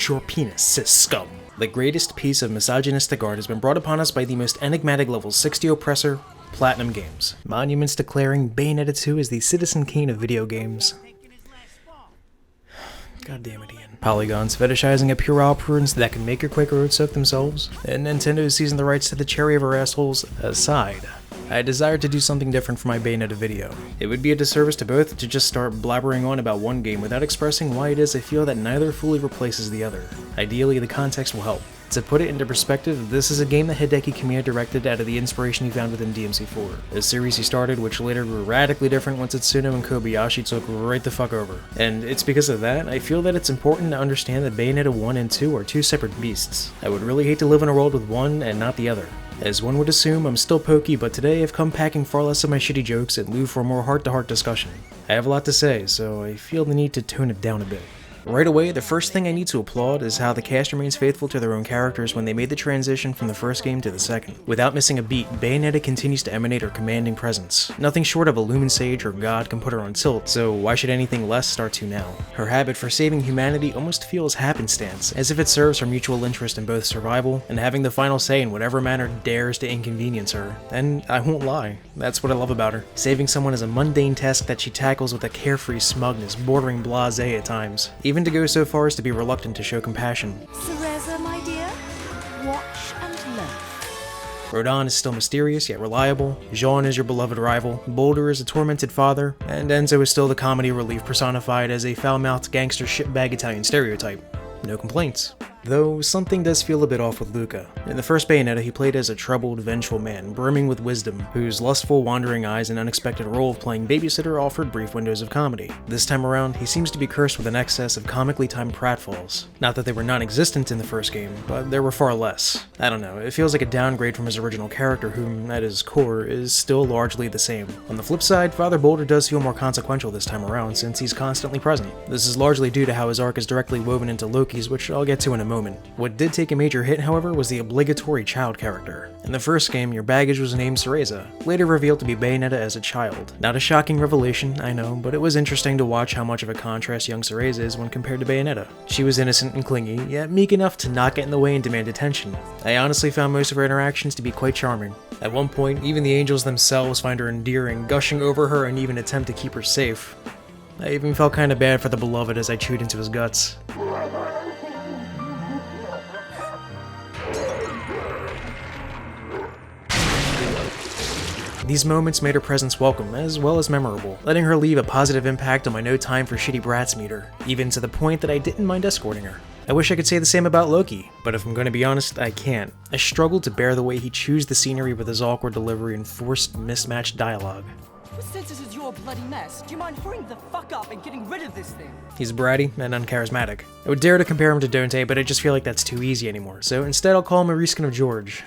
Eat your penis, cis scum. The greatest piece of misogynistic art has been brought upon us by the most enigmatic level 60 oppressor, Platinum Games. Monuments declaring Bayonetta 2 as the Citizen Kane of video games. God damn it, Ian. Polygons fetishizing a puerile prudence that can make or quake road soak themselves, and Nintendo seizing the rights to the cherry of our assholes aside. I desired to do something different for my Bayonetta video. It would be a disservice to both to just start blabbering on about one game without expressing why it is I feel that neither fully replaces the other. Ideally, the context will help. To put it into perspective, this is a game that Hideki Kamiya directed out of the inspiration he found within DMC4, a series he started which later grew radically different once Itsuno and Kobayashi took right the fuck over. And it's because of that, I feel that it's important to understand that Bayonetta 1 and 2 are two separate beasts. I would really hate to live in a world with one and not the other. As one would assume, I'm still pokey, but today I've come packing far less of my shitty jokes and lieu for a more heart-to-heart discussion. I have a lot to say, so I feel the need to tone it down a bit. Right away, the first thing I need to applaud is how the cast remains faithful to their own characters when they made the transition from the first game to the second. Without missing a beat, Bayonetta continues to emanate her commanding presence. Nothing short of a Lumen Sage or God can put her on tilt, so why should anything less start to now? Her habit for saving humanity almost feels happenstance, as if it serves her mutual interest in both survival and having the final say in whatever manner dares to inconvenience her. And I won't lie, that's what I love about her. Saving someone is a mundane task that she tackles with a carefree smugness bordering blasé at times. Even to go so far as to be reluctant to show compassion. Cereza, my dear, watch and learn. Rodin is still mysterious yet reliable, Jean is your beloved rival, Boulder is a tormented father, and Enzo is still the comedy relief personified as a foul-mouthed gangster shitbag Italian stereotype. No complaints. Though something does feel a bit off with Luca. In the first Bayonetta, he played as a troubled, vengeful man, brimming with wisdom, whose lustful, wandering eyes and unexpected role of playing babysitter offered brief windows of comedy. This time around, he seems to be cursed with an excess of comically timed pratfalls. Not that they were non-existent in the first game, but there were far less. I don't know, it feels like a downgrade from his original character, whom, at his core, is still largely the same. On the flip side, Father Boulder does feel more consequential this time around, since he's constantly present. This is largely due to how his arc is directly woven into Loki's, which I'll get to in a moment. What did take a major hit, however, was the obligatory child character. In the first game, your baggage was named Cereza, later revealed to be Bayonetta as a child. Not a shocking revelation, I know, but it was interesting to watch how much of a contrast young Cereza is when compared to Bayonetta. She was innocent and clingy, yet meek enough to not get in the way and demand attention. I honestly found most of her interactions to be quite charming. At one point, even the angels themselves find her endearing, gushing over her and even attempt to keep her safe. I even felt kinda bad for the beloved as I chewed into his guts. These moments made her presence welcome, as well as memorable, letting her leave a positive impact on my no time for shitty brats meter, even to the point that I didn't mind escorting her. I wish I could say the same about Loki, but if I'm going to be honest, I can't. I struggled to bear the way he chews the scenery with his awkward delivery and forced, mismatched dialogue. Since this is your bloody mess, do you mind hurrying the fuck up and getting rid of this thing? He's bratty and uncharismatic. I would dare to compare him to Dante, but I just feel like that's too easy anymore, so instead I'll call him a reskin of George.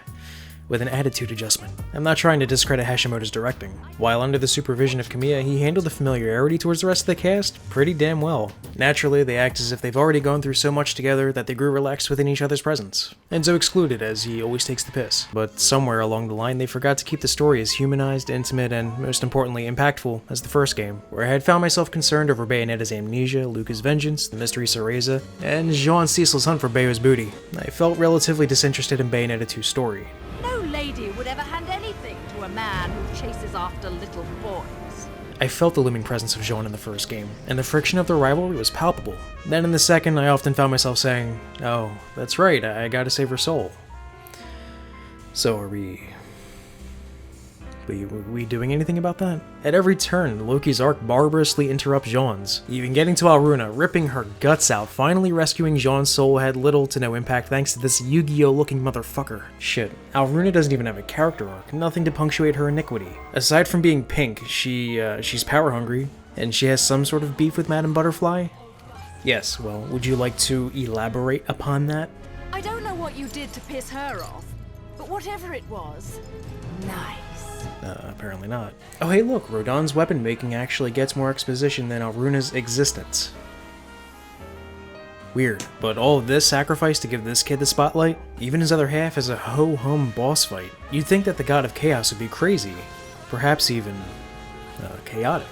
With an attitude adjustment. I'm not trying to discredit Hashimoto's directing. While under the supervision of Kamiya, he handled the familiarity towards the rest of the cast pretty damn well. Naturally, they act as if they've already gone through so much together that they grew relaxed within each other's presence. Enzo excluded, as he always takes the piss. But somewhere along the line, they forgot to keep the story as humanized, intimate, and most importantly, impactful as the first game, where I had found myself concerned over Bayonetta's amnesia, Luca's vengeance, the mystery Cereza, and Jean Cecil's hunt for Bayo's booty. I felt relatively disinterested in Bayonetta 2's story. No lady would ever hand anything to a man who chases after little boys. I felt the looming presence of Jean in the first game, and the friction of their rivalry was palpable. Then in the second, I often found myself saying, oh, that's right, I gotta save her soul. So are we doing anything about that? At every turn, Loki's arc barbarously interrupts Jean's. Even getting to Alruna, ripping her guts out, finally rescuing Jean's soul had little to no impact thanks to this Yu-Gi-Oh looking motherfucker. Shit, Alruna doesn't even have a character arc, nothing to punctuate her iniquity. Aside from being pink, she's power hungry, and she has some sort of beef with Madame Butterfly? Yes, well, would you like to elaborate upon that? I don't know what you did to piss her off, but whatever it was, nice. Apparently not. Oh hey look, Rodin's weapon making actually gets more exposition than Alruna's existence. Weird, but all of this sacrifice to give this kid the spotlight? Even his other half is a ho-hum boss fight. You'd think that the god of chaos would be crazy. Perhaps even chaotic.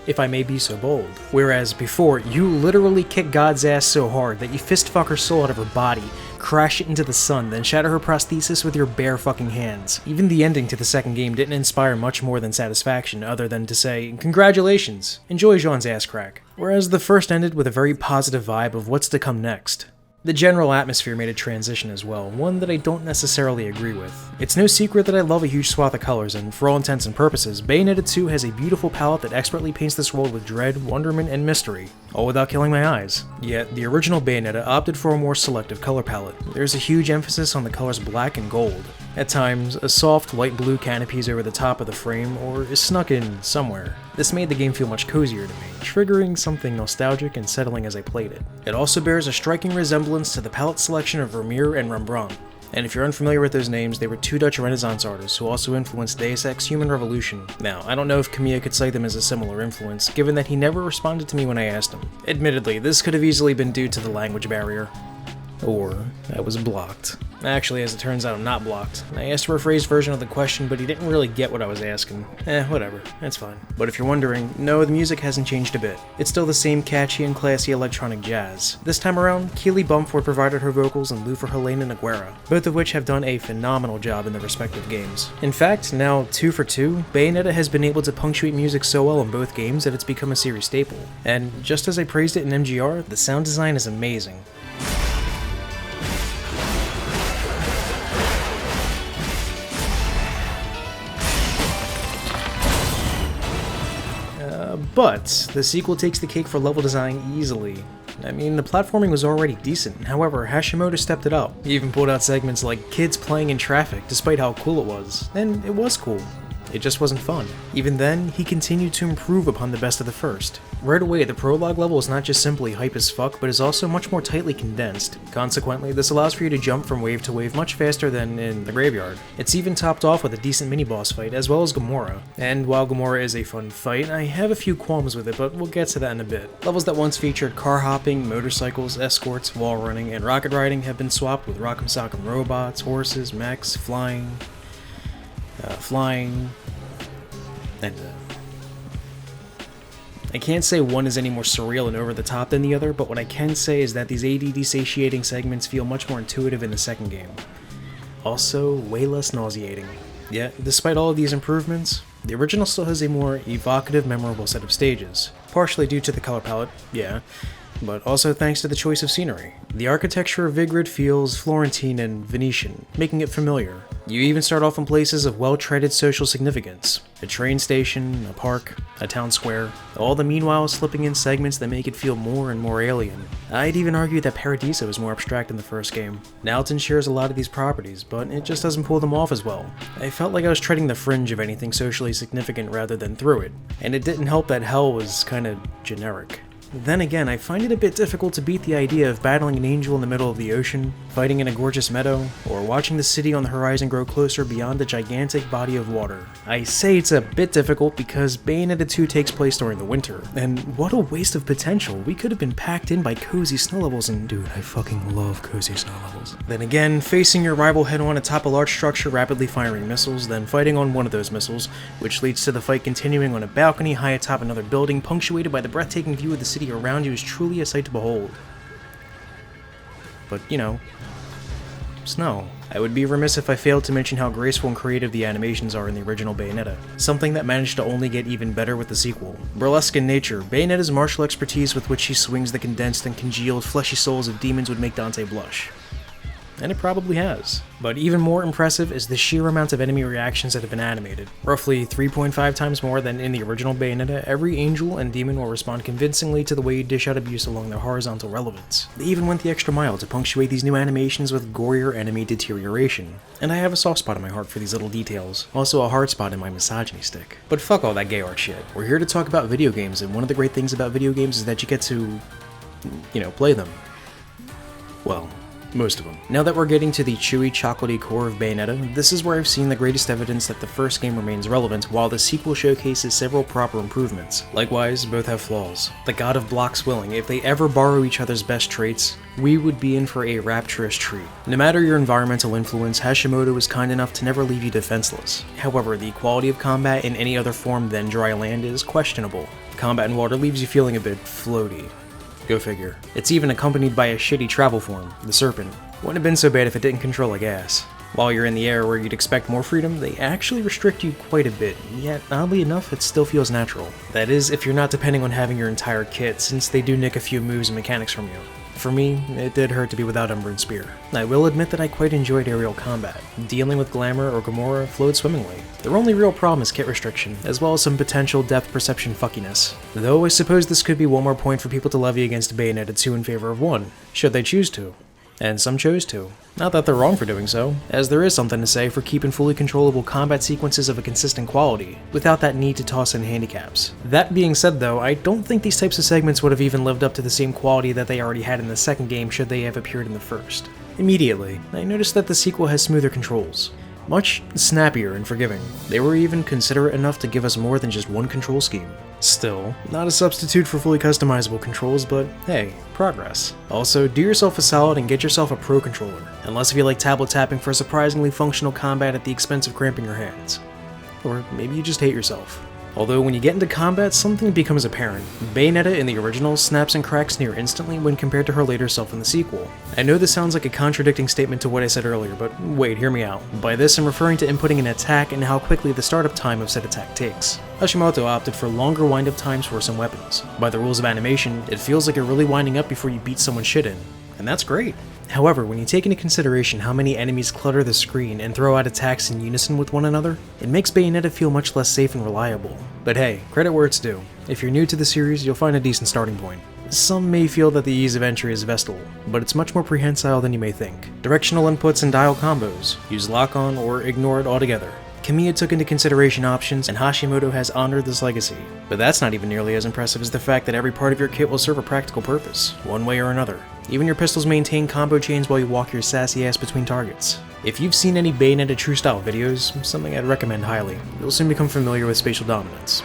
if I may be so bold. Whereas before, you literally kick God's ass so hard that you fist fuck her soul out of her body, crash it into the sun, then shatter her prosthesis with your bare fucking hands. Even the ending to the second game didn't inspire much more than satisfaction, other than to say, congratulations, enjoy Jean's ass crack. Whereas the first ended with a very positive vibe of what's to come next. The general atmosphere made a transition as well, one that I don't necessarily agree with. It's no secret that I love a huge swath of colors, and for all intents and purposes, Bayonetta 2 has a beautiful palette that expertly paints this world with dread, wonderment, and mystery, all without killing my eyes. Yet, the original Bayonetta opted for a more selective color palette. There's a huge emphasis on the colors black and gold. At times, a soft light blue canopy is over the top of the frame or is snuck in somewhere. This made the game feel much cozier to me, triggering something nostalgic and settling as I played it. It also bears a striking resemblance to the palette selection of Vermeer and Rembrandt. And if you're unfamiliar with those names, they were two Dutch Renaissance artists who also influenced Deus Ex Human Revolution. Now, I don't know if Kamiya could cite them as a similar influence, given that he never responded to me when I asked him. Admittedly, this could have easily been due to the language barrier. Or I was blocked. Actually, as it turns out, I'm not blocked. I asked for a phrased version of the question, but he didn't really get what I was asking. Whatever, that's fine. But if you're wondering, no, the music hasn't changed a bit. It's still the same catchy and classy electronic jazz. This time around, Keely Bumford provided her vocals and Lou for Helene and Aguera, both of which have done a phenomenal job in their respective games. In fact, now 2 for 2, Bayonetta has been able to punctuate music so well in both games that it's become a series staple. And just as I praised it in MGR, the sound design is amazing. But the sequel takes the cake for level design easily. I mean, the platforming was already decent, however, Hashimoto stepped it up. He even pulled out segments like kids playing in traffic, despite how cool it was. And it was cool. It just wasn't fun. Even then, he continued to improve upon the best of the first. Right away, the prologue level is not just simply hype as fuck, but is also much more tightly condensed. Consequently, this allows for you to jump from wave to wave much faster than in the graveyard. It's even topped off with a decent mini-boss fight, as well as Gamora. And while Gamora is a fun fight, I have a few qualms with it, but we'll get to that in a bit. Levels that once featured car hopping, motorcycles, escorts, wall running, and rocket riding have been swapped with rock'em sock'em robots, horses, mechs, flying, and I can't say one is any more surreal and over the top than the other, but what I can say is that these ADD satiating segments feel much more intuitive in the second game. Also, way less nauseating. Yet, despite all of these improvements, the original still has a more evocative, memorable set of stages. Partially due to the color palette, yeah, but also thanks to the choice of scenery. The architecture of Vigrid feels Florentine and Venetian, making it familiar. You even start off in places of well-treaded social significance. A train station, a park, a town square, all the meanwhile slipping in segments that make it feel more and more alien. I'd even argue that Paradiso is more abstract in the first game. Nalton shares a lot of these properties, but it just doesn't pull them off as well. I felt like I was treading the fringe of anything socially significant rather than through it, and it didn't help that hell was kinda generic. Then again, I find it a bit difficult to beat the idea of battling an angel in the middle of the ocean, fighting in a gorgeous meadow, or watching the city on the horizon grow closer beyond a gigantic body of water. I say it's a bit difficult because Bayonetta 2 takes place during the winter, and what a waste of potential. We could have been packed in by cozy snow levels, and dude, I fucking love cozy snow levels. Then again, facing your rival head-on atop a large structure rapidly firing missiles, then fighting on one of those missiles, which leads to the fight continuing on a balcony high atop another building, punctuated by the breathtaking view of the city around you is truly a sight to behold. But, you know, snow. I would be remiss if I failed to mention how graceful and creative the animations are in the original Bayonetta, something that managed to only get even better with the sequel. Burlesque in nature, Bayonetta's martial expertise with which she swings the condensed and congealed fleshy souls of demons would make Dante blush. And it probably has. But even more impressive is the sheer amount of enemy reactions that have been animated. Roughly 3.5 times more than in the original Bayonetta, every angel and demon will respond convincingly to the way you dish out abuse along their horizontal relevance. They even went the extra mile to punctuate these new animations with gorier enemy deterioration. And I have a soft spot in my heart for these little details. Also a hard spot in my misogyny stick. But fuck all that gay art shit. We're here to talk about video games, and one of the great things about video games is that you get to, play them. Well, Most of them. Now that we're getting to the chewy, chocolatey core of Bayonetta, this is where I've seen the greatest evidence that the first game remains relevant, while the sequel showcases several proper improvements. Likewise, both have flaws. The god of blocks willing, if they ever borrow each other's best traits, we would be in for a rapturous treat. No matter your environmental influence, Hashimoto is kind enough to never leave you defenseless. However, the quality of combat in any other form than dry land is questionable. Combat in water leaves you feeling a bit floaty. Go figure. It's even accompanied by a shitty travel form, the Serpent. Wouldn't have been so bad if it didn't control like ass. While you're in the air where you'd expect more freedom, they actually restrict you quite a bit, yet oddly enough it still feels natural. That is, if you're not depending on having your entire kit, since they do nick a few moves and mechanics from you. For me, it did hurt to be without Umber and Spear. I will admit that I quite enjoyed aerial combat. Dealing with Glamour or Gamora flowed swimmingly. Their only real problem is kit restriction, as well as some potential depth perception fuckiness. Though I suppose this could be one more point for people to levy against Bayonetta 2 in favor of 1, should they choose to. And some chose to. Not that they're wrong for doing so, as there is something to say for keeping fully controllable combat sequences of a consistent quality, without that need to toss in handicaps. That being said though, I don't think these types of segments would have even lived up to the same quality that they already had in the second game should they have appeared in the first. Immediately, I noticed that the sequel has smoother controls. Much snappier and forgiving. They were even considerate enough to give us more than just one control scheme. Still, not a substitute for fully customizable controls, but hey, progress. Also, do yourself a solid and get yourself a pro controller, unless if you like tablet tapping for surprisingly functional combat at the expense of cramping your hands. Or maybe you just hate yourself. Although when you get into combat, something becomes apparent. Bayonetta in the original snaps and cracks near instantly when compared to her later self in the sequel. I know this sounds like a contradicting statement to what I said earlier, but wait, hear me out. By this I'm referring to inputting an attack and how quickly the startup time of said attack takes. Hashimoto opted for longer wind-up times for some weapons. By the rules of animation, it feels like you're really winding up before you beat someone's shit in. And that's great. However, when you take into consideration how many enemies clutter the screen and throw out attacks in unison with one another, it makes Bayonetta feel much less safe and reliable. But hey, credit where it's due. If you're new to the series, you'll find a decent starting point. Some may feel that the ease of entry is vestal, but it's much more prehensile than you may think. Directional inputs and dial combos, use lock-on or ignore it altogether. Kamiya took into consideration options, and Hashimoto has honored this legacy. But that's not even nearly as impressive as the fact that every part of your kit will serve a practical purpose, one way or another. Even your pistols maintain combo chains while you walk your sassy ass between targets. If you've seen any Bayonetta True Style videos, something I'd recommend highly, you'll soon become familiar with spatial dominance.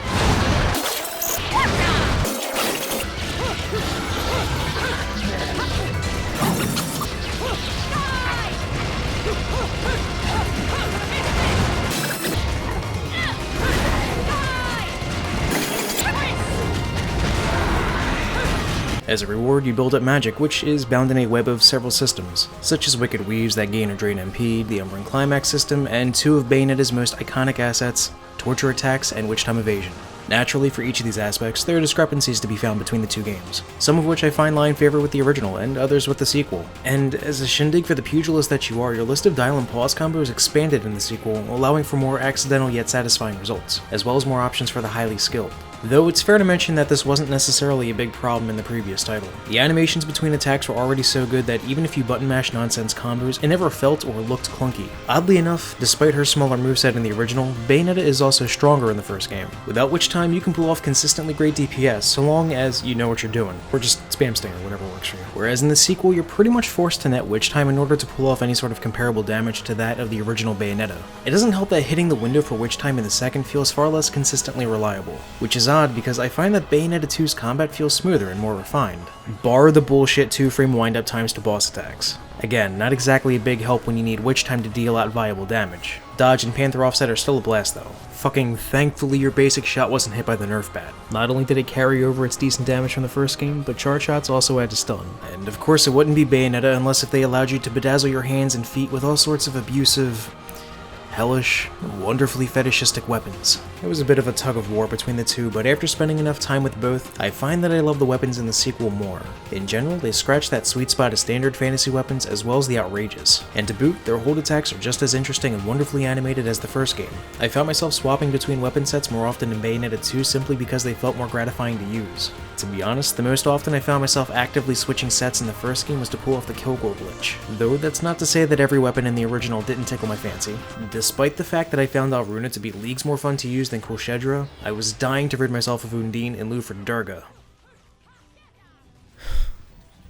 As a reward, you build up magic, which is bound in a web of several systems, such as Wicked Weaves that gain or drain MP, the Umber and Climax system, and two of Bayonetta's most iconic assets, Torture Attacks and Witch Time Evasion. Naturally, for each of these aspects, there are discrepancies to be found between the two games, some of which I find lie in favor with the original, and others with the sequel. And as a shindig for the pugilist that you are, your list of dial and pause combos expanded in the sequel, allowing for more accidental yet satisfying results, as well as more options for the highly skilled. Though it's fair to mention that this wasn't necessarily a big problem in the previous title. The animations between attacks were already so good that even if you button mash nonsense combos, it never felt or looked clunky. Oddly enough, despite her smaller moveset in the original, Bayonetta is also stronger in the first game, without which time you can pull off consistently great DPS so long as you know what you're doing, or just spam sting or whatever works for you. Whereas in the sequel, you're pretty much forced to net witch time in order to pull off any sort of comparable damage to that of the original Bayonetta. It doesn't help that hitting the window for witch time in the second feels far less consistently reliable, which is odd because I find that Bayonetta 2's combat feels smoother and more refined. Bar the bullshit 2-frame wind-up times to boss attacks. Again, not exactly a big help when you need witch time to deal out viable damage. Dodge and Panther offset are still a blast though. Fucking thankfully your basic shot wasn't hit by the nerf bat. Not only did it carry over its decent damage from the first game, but charge shots also add to stun. And of course it wouldn't be Bayonetta unless if they allowed you to bedazzle your hands and feet with all sorts of abusive, hellish, wonderfully fetishistic weapons. It was a bit of a tug of war between the two, but after spending enough time with both, I find that I love the weapons in the sequel more. In general, they scratch that sweet spot of standard fantasy weapons as well as the outrageous. And to boot, their hold attacks are just as interesting and wonderfully animated as the first game. I found myself swapping between weapon sets more often in Bayonetta 2 simply because they felt more gratifying to use. To be honest, the most often I found myself actively switching sets in the first game was to pull off the Kilgore glitch. Though that's not to say that every weapon in the original didn't tickle my fancy. Despite the fact that I found Alruna to be leagues more fun to use than Kulshedra, I was dying to rid myself of Undine in lieu for Durga.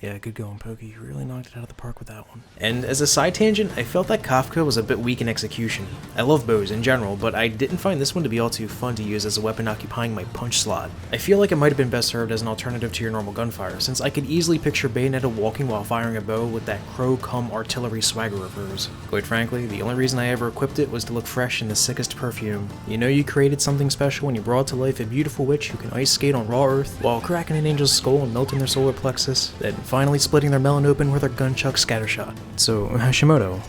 Yeah, good going, Pokey. You really knocked it out of the park with that one. And as a side tangent, I felt that Kafka was a bit weak in execution. I love bows in general, but I didn't find this one to be all too fun to use as a weapon occupying my punch slot. I feel like it might have been best served as an alternative to your normal gunfire, since I could easily picture Bayonetta walking while firing a bow with that crow-cum artillery swagger of hers. Quite frankly, the only reason I ever equipped it was to look fresh in the sickest perfume. You know you created something special when you brought to life a beautiful witch who can ice skate on raw earth while cracking an angel's skull and melting their solar plexus, then finally splitting their melon open with her gunchuck scattershot. So, Hashimoto,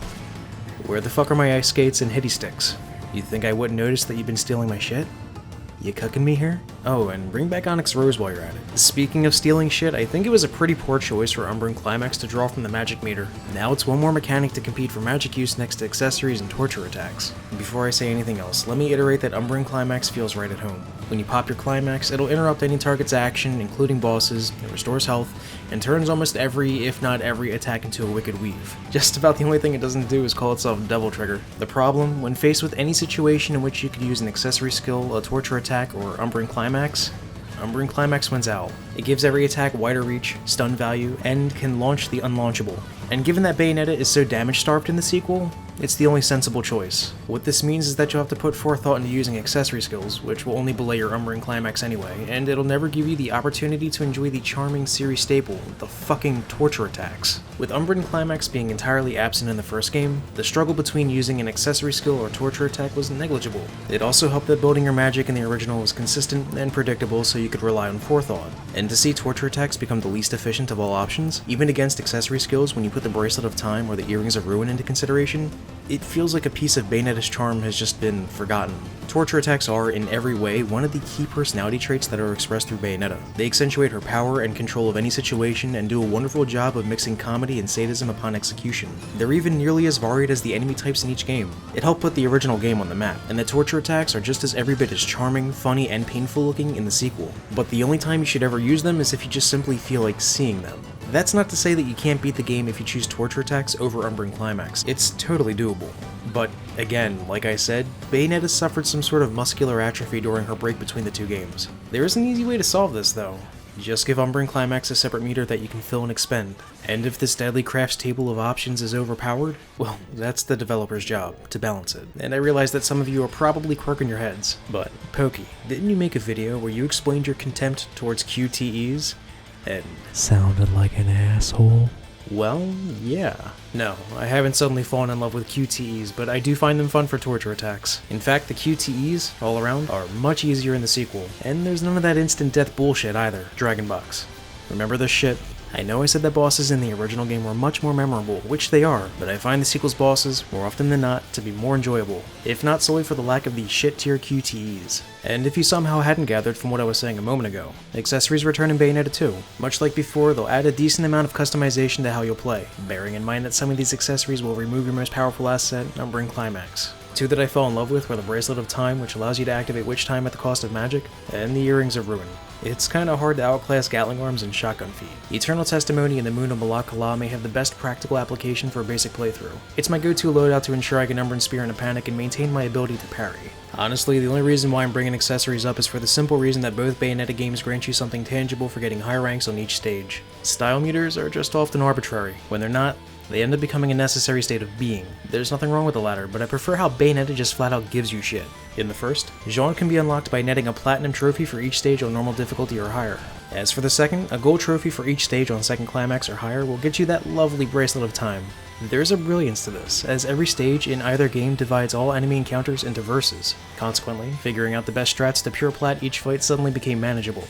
where the fuck are my ice skates and hitty sticks? You think I wouldn't notice that you've been stealing my shit? You cooking me here? Oh, and bring back Onyx Rose while you're at it. Speaking of stealing shit, I think it was a pretty poor choice for Umbran Climax to draw from the magic meter. Now it's one more mechanic to compete for magic use next to accessories and torture attacks. Before I say anything else, let me iterate that Umbran Climax feels right at home. When you pop your Climax, it'll interrupt any target's action, including bosses, it restores health, and turns almost every, if not every, attack into a wicked weave. Just about the only thing it doesn't do is call itself Devil Trigger. The problem, when faced with any situation in which you could use an accessory skill, a torture attack, or Umbran Climax wins out. It gives every attack wider reach, stun value, and can launch the unlaunchable. And given that Bayonetta is so damage-starved in the sequel, it's the only sensible choice. What this means is that you'll have to put forethought into using accessory skills, which will only belay your Umbran Climax anyway, and it'll never give you the opportunity to enjoy the charming series staple, the fucking torture attacks. With Umbran Climax being entirely absent in the first game, the struggle between using an accessory skill or torture attack was negligible. It also helped that building your magic in the original was consistent and predictable so you could rely on forethought. And to see torture attacks become the least efficient of all options, even against accessory skills when you put the Bracelet of Time or the Earrings of Ruin into consideration, it feels like a piece of Bayonetta's charm has just been forgotten. Torture attacks are, in every way, one of the key personality traits that are expressed through Bayonetta. They accentuate her power and control of any situation and do a wonderful job of mixing comedy and sadism upon execution. They're even nearly as varied as the enemy types in each game. It helped put the original game on the map, and the torture attacks are just as every bit as charming, funny, and painful looking in the sequel. But the only time you should ever use them is if you just simply feel like seeing them. That's not to say that you can't beat the game if you choose torture attacks over Umbran Climax. It's totally doable. But again, like I said, Bayonetta suffered some sort of muscular atrophy during her break between the two games. There is an easy way to solve this though. Just give Umbran Climax a separate meter that you can fill and expend. And if this deadly craft's table of options is overpowered, well, that's the developer's job, to balance it. And I realize that some of you are probably quirking your heads, but Pokey, didn't you make a video where you explained your contempt towards QTEs? And sounded like an asshole? Well, yeah. No, I haven't suddenly fallen in love with QTEs, but I do find them fun for torture attacks. In fact, the QTEs, all around, are much easier in the sequel, and there's none of that instant death bullshit either. Dragon Box. Remember this shit? I know I said that bosses in the original game were much more memorable, which they are, but I find the sequel's bosses, more often than not, to be more enjoyable, if not solely for the lack of the shit-tier QTEs. And if you somehow hadn't gathered from what I was saying a moment ago, accessories return in Bayonetta 2. Much like before, they'll add a decent amount of customization to how you'll play, bearing in mind that some of these accessories will remove your most powerful asset, Umbran Climax. Two that I fell in love with were the Bracelet of Time, which allows you to activate Witch Time at the cost of magic, and the Earrings of Ruin. It's kinda hard to outclass Gatling Arms and Shotgun Feet. Eternal Testimony and the Moon of Malak Kala may have the best practical application for a basic playthrough. It's my go-to loadout to ensure I can Umbran Spear in a panic and maintain my ability to parry. Honestly, the only reason why I'm bringing accessories up is for the simple reason that both Bayonetta games grant you something tangible for getting high ranks on each stage. Style meters are just often arbitrary. When they're not, they end up becoming a necessary state of being. There's nothing wrong with the latter, but I prefer how Bayonetta just flat out gives you shit. In the first, Jean can be unlocked by netting a platinum trophy for each stage on normal difficulty or higher. As for the second, a gold trophy for each stage on second climax or higher will get you that lovely Bracelet of Time. There's a brilliance to this, as every stage in either game divides all enemy encounters into verses. Consequently, figuring out the best strats to pure plat each fight suddenly became manageable.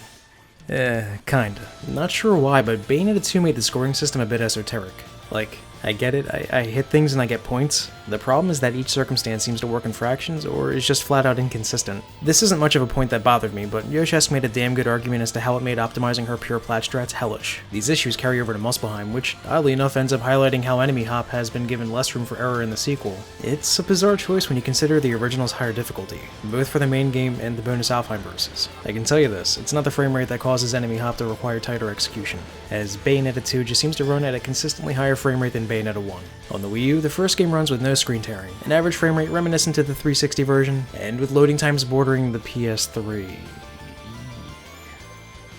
Kinda. Not sure why, but Bayonetta 2 made the scoring system a bit esoteric. Like, I get it, I hit things and I get points. The problem is that each circumstance seems to work in fractions, or is just flat out inconsistent. This isn't much of a point that bothered me, but Yoshesk made a damn good argument as to how it made optimizing her pure plat strats hellish. These issues carry over to Muspelheim, which, oddly enough, ends up highlighting how enemy hop has been given less room for error in the sequel. It's a bizarre choice when you consider the original's higher difficulty, both for the main game and the bonus Alfheim verses. I can tell you this, it's not the frame rate that causes enemy hop to require tighter execution, as Bayonetta 2 just seems to run at a consistently higher frame rate than Bayonetta 1. On the Wii U, the first game runs with no screen tearing, an average frame rate reminiscent of the 360 version, and with loading times bordering the PS3.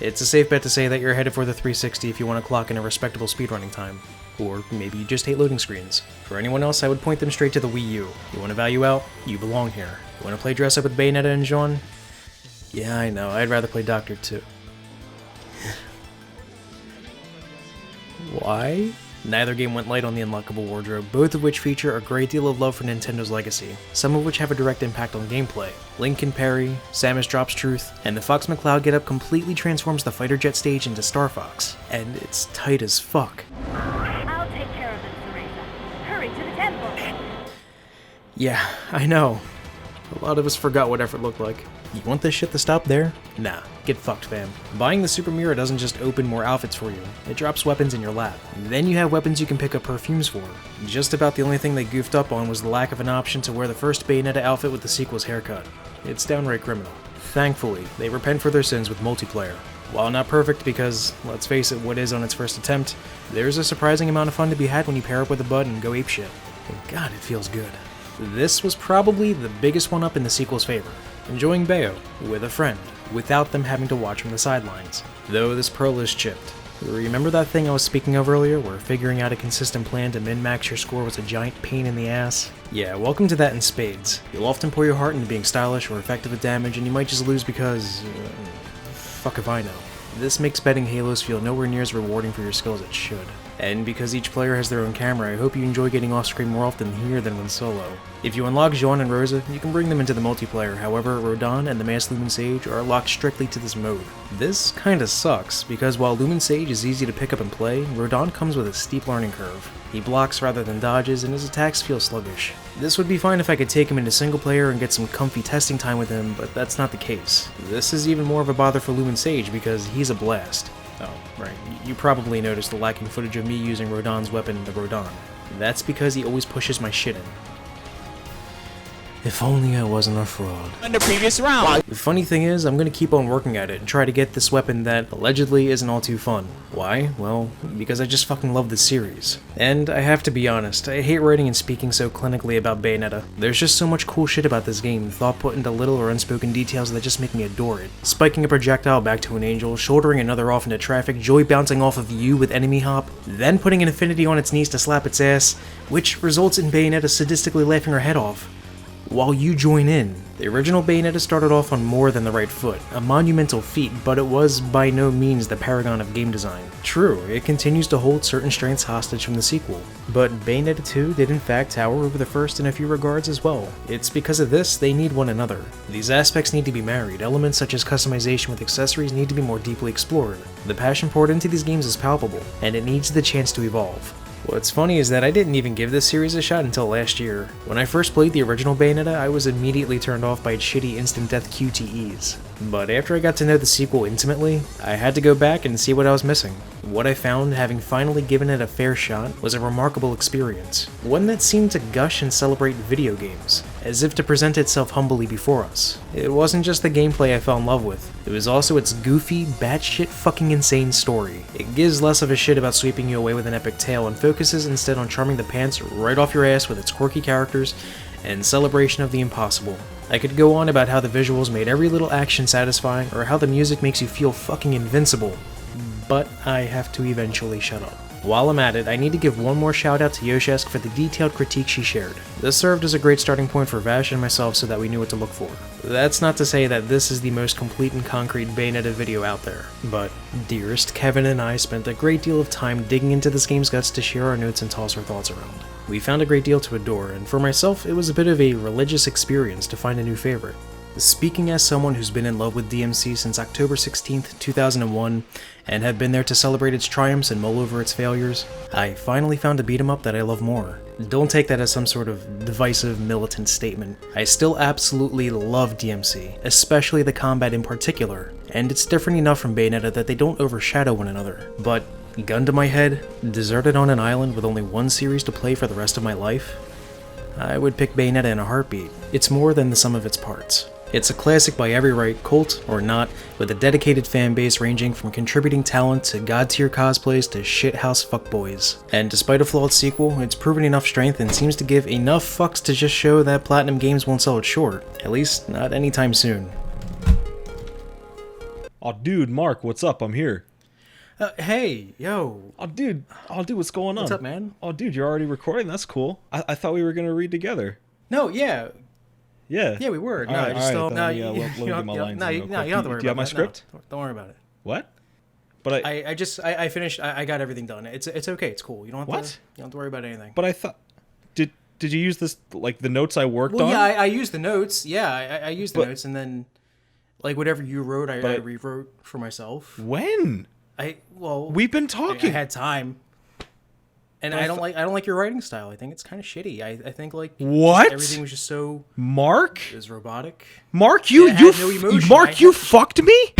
It's a safe bet to say that you're headed for the 360 if you want to clock in a respectable speedrunning time. Or maybe you just hate loading screens. For anyone else, I would point them straight to the Wii U. You want to value out? You belong here. You want to play dress up with Bayonetta and Jean? Yeah, I know, I'd rather play Doctor too. Why? Neither game went light on the unlockable wardrobe, both of which feature a great deal of love for Nintendo's legacy, some of which have a direct impact on gameplay. Link can parry, Samus drops truth, and the Fox McCloud getup completely transforms the fighter jet stage into Star Fox. And it's tight as fuck. I'll take care of it, Teresa. Hurry to the temple. Yeah, I know. A lot of us forgot what effort looked like. You want this shit to stop there? Nah, get fucked, fam. Buying the super mirror doesn't just open more outfits for you, it drops weapons in your lap. Then you have weapons you can pick up perfumes for. Just about the only thing they goofed up on was the lack of an option to wear the first Bayonetta outfit with the sequel's haircut. It's downright criminal. Thankfully, they repent for their sins with multiplayer. While not perfect because, let's face it, what is on its first attempt, there's a surprising amount of fun to be had when you pair up with a bud and go apeshit. And god, it feels good. This was probably the biggest one-up in the sequel's favor. Enjoying Bayo with a friend, without them having to watch from the sidelines. Though this pearl is chipped. Remember that thing I was speaking of earlier, where figuring out a consistent plan to min-max your score was a giant pain in the ass? Yeah, welcome to that in spades. You'll often pour your heart into being stylish or effective at damage, and you might just lose because... fuck if I know. This makes betting Halos feel nowhere near as rewarding for your skill as it should. And because each player has their own camera, I hope you enjoy getting off-screen more often here than when solo. If you unlock Jean and Rosa, you can bring them into the multiplayer, however, Rodin and the Masked Lumen Sage are locked strictly to this mode. This kinda sucks, because while Lumen Sage is easy to pick up and play, Rodin comes with a steep learning curve. He blocks rather than dodges, and his attacks feel sluggish. This would be fine if I could take him into single player and get some comfy testing time with him, but that's not the case. This is even more of a bother for Lumen Sage because he's a blast. Oh, right. You probably noticed the lacking footage of me using Rodin's weapon, the Rodin. That's because he always pushes my shit in. If only I wasn't a fraud. In the previous round. The funny thing is, I'm gonna keep on working at it and try to get this weapon that allegedly isn't all too fun. Why? Well, because I just fucking love this series. And I have to be honest, I hate writing and speaking so clinically about Bayonetta. There's just so much cool shit about this game, thought put into little or unspoken details that just make me adore it. Spiking a projectile back to an angel, shouldering another off into traffic, joy bouncing off of you with enemy hop, then putting an Infinity on its knees to slap its ass, which results in Bayonetta sadistically laughing her head off. While you join in. The original Bayonetta started off on more than the right foot, a monumental feat, but it was by no means the paragon of game design. True, it continues to hold certain strengths hostage from the sequel, but Bayonetta 2 did in fact tower over the first in a few regards as well. It's because of this they need one another. These aspects need to be married, elements such as customization with accessories need to be more deeply explored. The passion poured into these games is palpable, and it needs the chance to evolve. What's funny is that I didn't even give this series a shot until last year. When I first played the original Bayonetta, I was immediately turned off by its shitty instant death QTEs. But after I got to know the sequel intimately, I had to go back and see what I was missing. What I found, having finally given it a fair shot, was a remarkable experience. One that seemed to gush and celebrate video games, as if to present itself humbly before us. It wasn't just the gameplay I fell in love with, it was also its goofy, batshit fucking insane story. It gives less of a shit about sweeping you away with an epic tale and focuses instead on charming the pants right off your ass with its quirky characters and celebration of the impossible. I could go on about how the visuals made every little action satisfying or how the music makes you feel fucking invincible, but I have to eventually shut up. While I'm at it, I need to give one more shout out to Yoshesk for the detailed critique she shared. This served as a great starting point for Vash and myself so that we knew what to look for. That's not to say that this is the most complete and concrete Bayonetta video out there, but dearest Kevin and I spent a great deal of time digging into this game's guts to share our notes and toss our thoughts around. We found a great deal to adore, and for myself it was a bit of a religious experience to find a new favorite. Speaking as someone who's been in love with DMC since October 16th, 2001, and have been there to celebrate its triumphs and mull over its failures, I finally found a beat-em-up that I love more. Don't take that as some sort of divisive, militant statement. I still absolutely love DMC, especially the combat in particular, and it's different enough from Bayonetta that they don't overshadow one another. But, gun to my head, deserted on an island with only one series to play for the rest of my life? I would pick Bayonetta in a heartbeat. It's more than the sum of its parts. It's a classic by every right, cult or not, with a dedicated fan base ranging from contributing talent to god-tier cosplays to shithouse fuckboys. And despite a flawed sequel, it's proven enough strength and seems to give enough fucks to just show that Platinum Games won't sell it short, at least not anytime soon. Oh, dude, Mark, what's up? I'm here. Hey, yo. Oh, dude, what's going on? What's up, man? Oh, dude, you're already recording? That's cool. I thought we were going to read together. No, yeah. Yeah. Yeah, we were. No, Alright, I just don't. No, let me you get my lines no, in you real don't quick. have to worry Do you have about my that. script? No, don't worry about it. What? But I finished. I got everything done. It's okay. It's cool. You don't have What? to. You don't have to worry about anything. But I thought... Did you use this, like, the notes I worked Well, on? yeah, I used the notes. Yeah, I used the notes, and then, like, whatever you wrote, I rewrote for myself. When? We've been I talking. had time, and I don't like your writing style. I think it's kind of shitty. I think like What? everything was just so Mark? it was robotic. Mark, It had no emotion. Mark, you fucked me?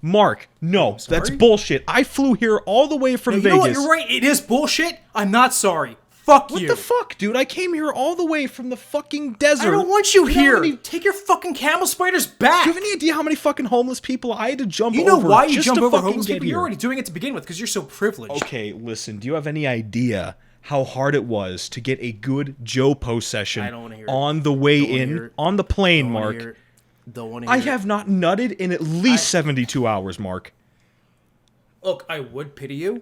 Mark, no, that's bullshit. I flew here all the way from You Vegas. know what? You're right. It is bullshit. I'm not sorry. Fuck you. What the fuck, dude? I came here all the way from the fucking desert. I don't want you know here. how many- Take your fucking camel spiders back. Do you have any idea how many fucking homeless people I had to jump over? You know why you just jump to over fucking homeless get people? here? You're already doing it to begin with because you're so privileged. Okay, listen. Do you have any idea how hard it was to get a good Jopo session I don't wanna hear it. on the way Don't wanna hear in it. on the plane, Don't wanna Mark? hear it. Don't want to I hear it. have not nutted in at least 72 hours, Mark. Look, I would pity you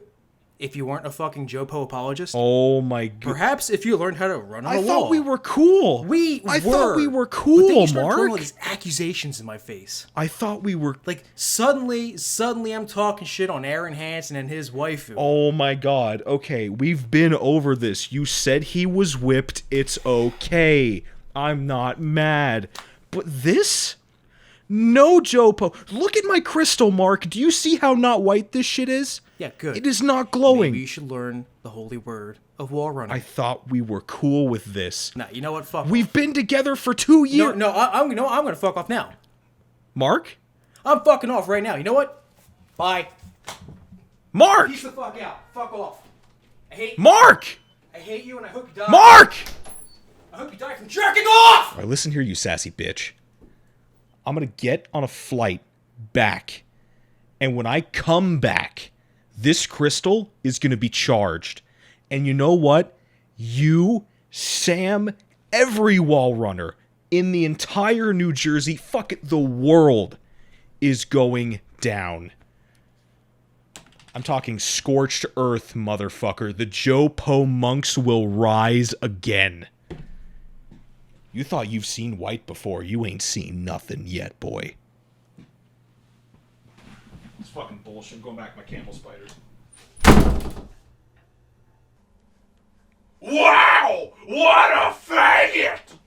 if you weren't a fucking Jopo apologist. Oh my god. Perhaps if you learned how to run on I a thought wall. we were cool. I thought we were But then cool, you started throwing all Mark. these accusations in my face. I thought we were. Like suddenly I'm talking shit on Aaron Hansen and his wife. Oh my god. Okay, we've been over this. You said he was whipped. It's okay. I'm not mad. But this? No, Jopo. Look at my crystal, Mark. Do you see how not white this shit is? Yeah, good. It is not glowing. Maybe you should learn the holy word of wall running. I thought we were cool with this. Nah, you know what? Fuck. We've been together for 2 years. No, I'm gonna fuck off now. Mark? I'm fucking off right now. You know what? Bye. Mark! Peace the fuck out. Fuck off. I hate. Mark! I hate you, and I hope you die. Mark! I hope you die from jerking off. All right, listen here, you sassy bitch. I'm gonna get on a flight back, and when I come back, this crystal is gonna be charged. And you know what? You, Sam, every wall runner in the entire New Jersey, fuck it, the world is going down. I'm talking scorched earth, motherfucker. The Jopo monks will rise again. You thought you've seen white before. You ain't seen nothing yet, boy. It's fucking bullshit. I'm going back to my camel spiders. Wow! What a faggot!